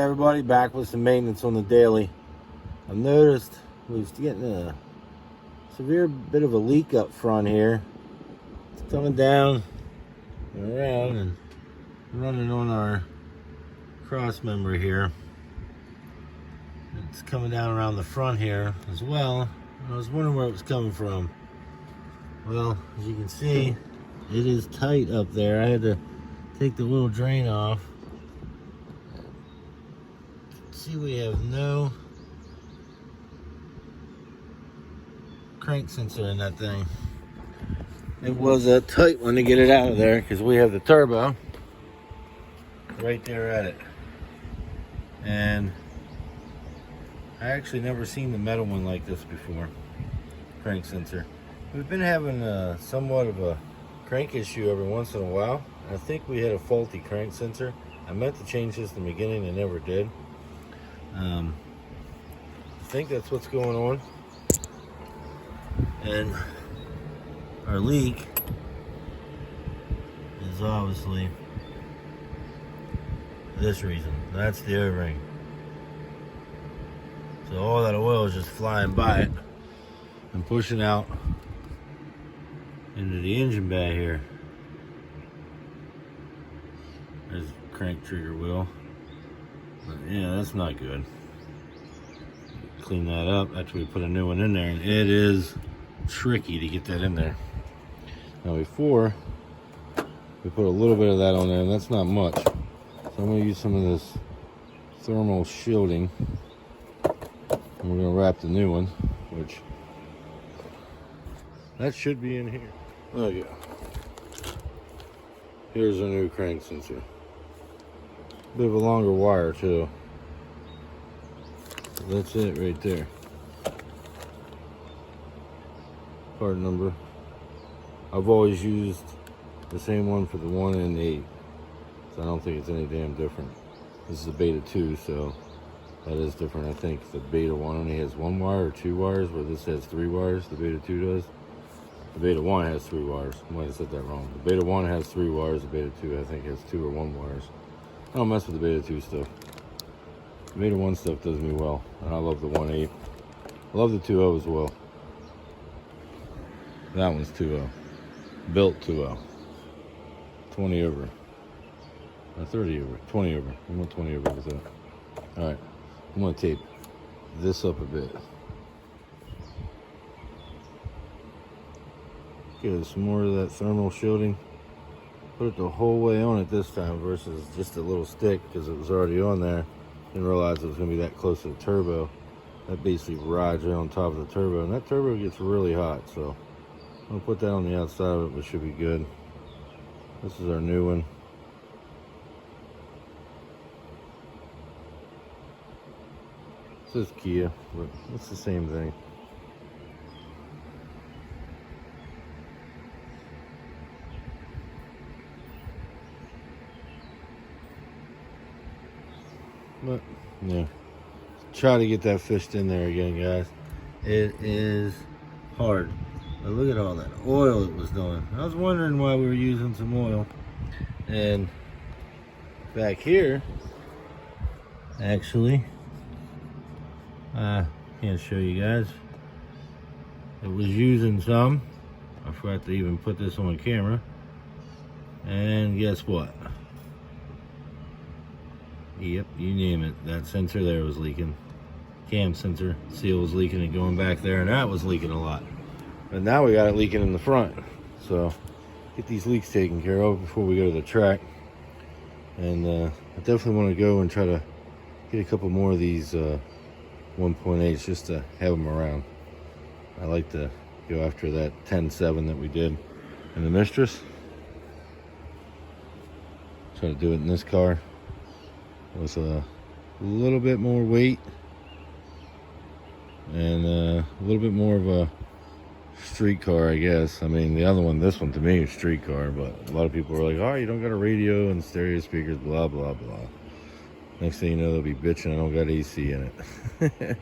everybody, back with some maintenance on the daily. I've noticed we're getting a severe bit of a leak up front here. It's coming down and around and running on our cross member here. It's coming down around the front here as well. I was wondering where it was coming from. Well, as you can see, it is tight up there. I had to take the little drain off. See, we have no crank sensor in that thing. It was a tight one to get it out of there because we have the turbo right there at it. And I actually never seen the metal one like this before. Crank sensor. We've been having somewhat of a crank issue every once in a while. I think we had a faulty crank sensor. I meant to change this in the beginning and never did. I think that's what's going on. And our leak is obviously this reason. That's the O-ring. So all that oil is just flying by it and pushing out into the engine bay here. There's the crank trigger wheel. But yeah, that's not good. Clean that up after we put a new one in there, and it is tricky to get that in there. Now before, we put a little bit of that on there, and that's not much. So I'm going to use some of this thermal shielding, and we're going to wrap the new one, which that should be in here. There you go. Here's a new crank sensor. Bit of a longer wire too. That's it right there. Part number. I've always used the same one for the 1 and 8, so I don't think it's any damn different. This is a beta 2, so that is different. I think the beta 1 only has 1 wire or 2 wires, where this has 3 wires. The beta 2 does. The beta 1 has 3 wires. I might have said that wrong. The beta 1 has 3 wires. The beta 2 I think has 2 or 1 wires. I don't mess with the beta 2 stuff. The beta 1 stuff does me well, and I love the 1.8. I love the 2.0 as well. That one's 2.0. Built 2.0. 20 over. 30 over. 20 over. I'm going 20 over with that. Alright. I'm going to tape this up a bit. Get some more of that thermal shielding. Put it the whole way on it this time versus just a little stick because it was already on there. Didn't realize it was going to be that close to the turbo. That basically rides right on top of the turbo, and that turbo gets really hot, so I'm going to put that on the outside of it, but it should be good. This is our new one. This is Kia, but it's the same thing. But yeah, try to get that fished in there again, guys. It is hard. But look at all that oil it was doing. I was wondering why we were using some oil. And back here, actually, I can't show you guys. It was using some. I forgot to even put this on camera. And guess what? Yep, you name it. That sensor there was leaking. Cam sensor seal was leaking and going back there, and that was leaking a lot. But now we got it leaking in the front. So get these leaks taken care of before we go to the track. And I definitely want to go and try to get a couple more of these 1.8s just to have them around. I like to go after that 10.7 that we did in the Mistress. Try to do it in this car with a little bit more weight and a little bit more of a street car, I guess. I mean, the other one, this one to me is street car, but a lot of people are like, oh, you don't got a radio and stereo speakers, blah blah blah. Next thing you know, they'll be bitching I don't got AC in it.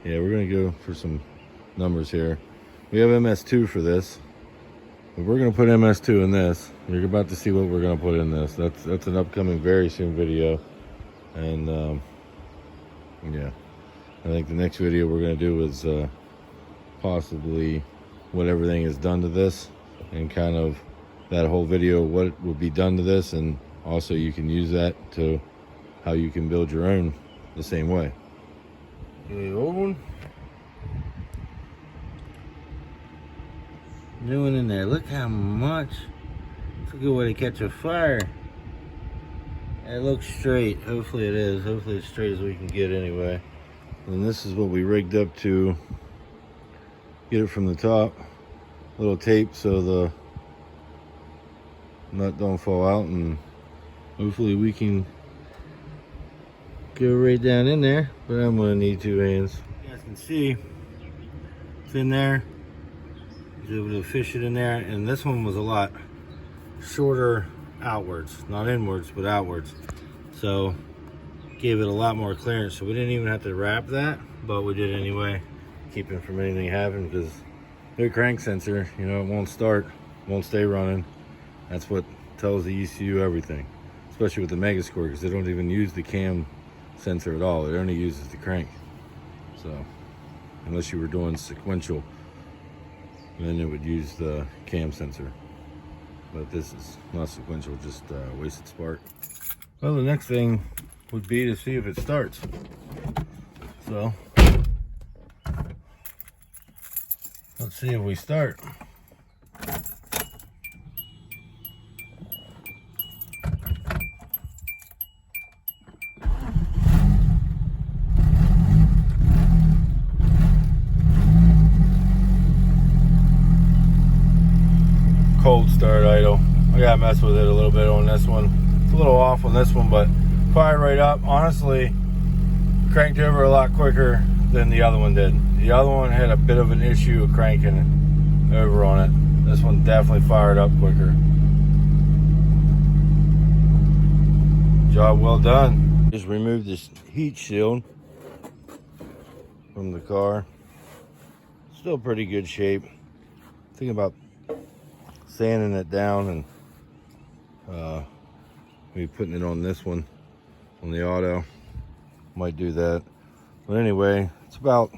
Yeah, we're gonna go for some numbers here. We have MS2 for this, but we're gonna put MS2 in this. You're about to see what we're gonna put in this. That's an upcoming very soon video. And yeah, I think the next video we're going to do is possibly what everything is done to this, and kind of that whole video what will be done to this, and also you can use that to how you can build your own the same way. The old one, new one in there. Look how much. It's a good way to catch a fire. It looks straight. Hopefully it is. Hopefully it's straight as we can get anyway. And this is what we rigged up to get it from the top. Little tape so the nut don't fall out, and hopefully we can go right down in there, but I'm gonna need 2 hands. You guys can see it's in there. I was able to fish it in there, and this one was a lot shorter outwards, not inwards, but outwards. So gave it a lot more clearance, so we didn't even have to wrap that, but we did anyway, keeping from anything happening, because their crank sensor, you know, it won't start, won't stay running. That's what tells the ECU everything, especially with the Mega Score, because they don't even use the cam sensor at all. It only uses the crank. So unless you were doing sequential, then it would use the cam sensor. But this is not sequential, just wasted spark. Well, the next thing would be to see if it starts. So let's see if we start. Cold start idle. I gotta mess with it a little bit on this one. It's a little off on this one, but fired right up. Honestly, cranked over a lot quicker than the other one did. The other one had a bit of an issue of cranking over on it. This one definitely fired up quicker. Job well done. Just removed this heat shield from the car. Still pretty good shape. Thinking about sanding it down and maybe putting it on this one, on the auto. Might do that. But anyway, it's about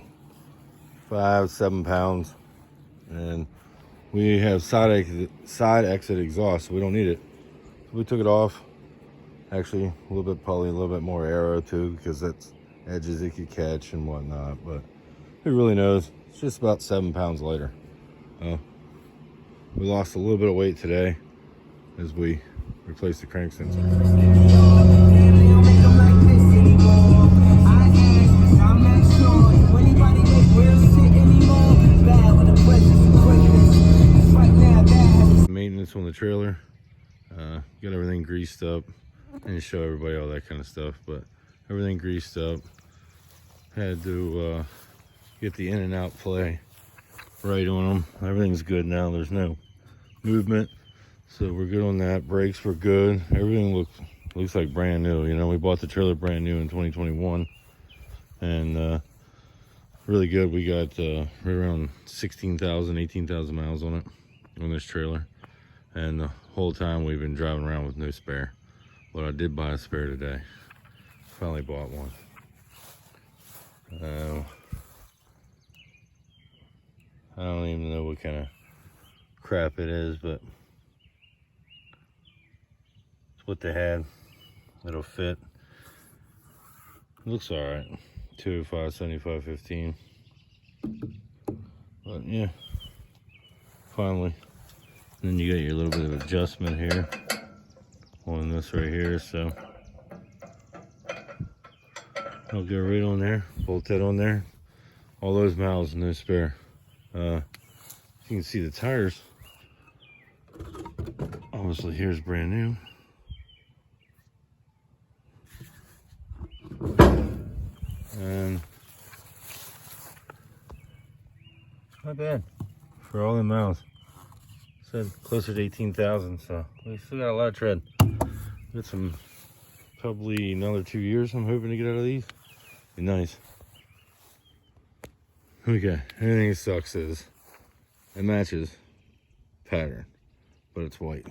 5-7 pounds, and we have side exit exhaust, so we don't need it. So we took it off. Actually, a little bit, probably a little bit more aero too, because that's edges it could catch and whatnot. But who really knows? It's just about 7 pounds lighter. We lost a little bit of weight today as we replaced the crank sensor. Maintenance on the trailer. Got everything greased up. I didn't show everybody all that kind of stuff, but everything greased up. Had to get the in and out play right on them. Everything's good now. There's no movement, so we're good on that. Brakes were good. Everything looks like brand new. You know, we bought the trailer brand new in 2021, and really good. We got right around 16,000, 18,000 miles on it, on this trailer, and the whole time we've been driving around with no spare. But I did buy a spare today. Finally bought one. I don't even know what kind of crap it is, but it's what they had. It'll fit. Looks alright. 205, 75, 15. But yeah, finally. And then you got your little bit of adjustment here on this right here, so I'll go right on there, bolt that on there. All those miles, no spare. You can see the tires. Obviously, here's brand new. And not bad for all the miles. Said closer to 18,000, so we still got a lot of tread. Got some, probably another 2 years I'm hoping to get out of these. Be nice. Okay, anything that sucks is it matches pattern, but it's white.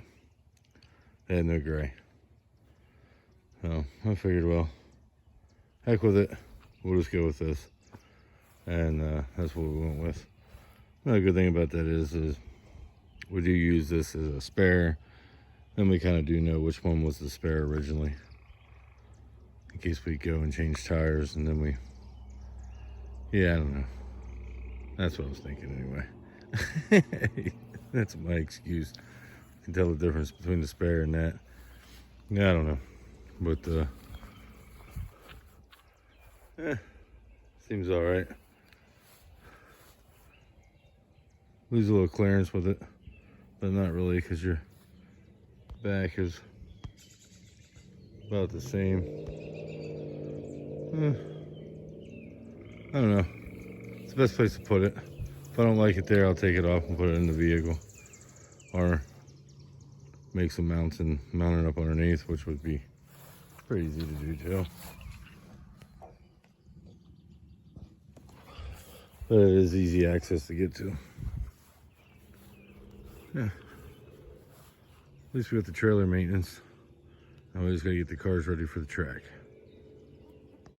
They had no gray. So I figured, well, heck with it. We'll just go with this. And that's what we went with. Another good thing about that is we do use this as a spare. Then we kind of do know which one was the spare originally, in case we go and change tires. And then yeah, I don't know. That's what I was thinking anyway. That's my excuse. You can tell the difference between the spare and that. Yeah, I don't know. But seems all right. Lose a little clearance with it, but not really, because your back is about the same. I don't know. It's the best place to put it. If I don't like it there, I'll take it off and put it in the vehicle, or make some mounts and mount it up underneath, which would be pretty easy to do too. But it is easy access to get to. Yeah. At least we got the trailer maintenance. Now we just gotta get the cars ready for the track.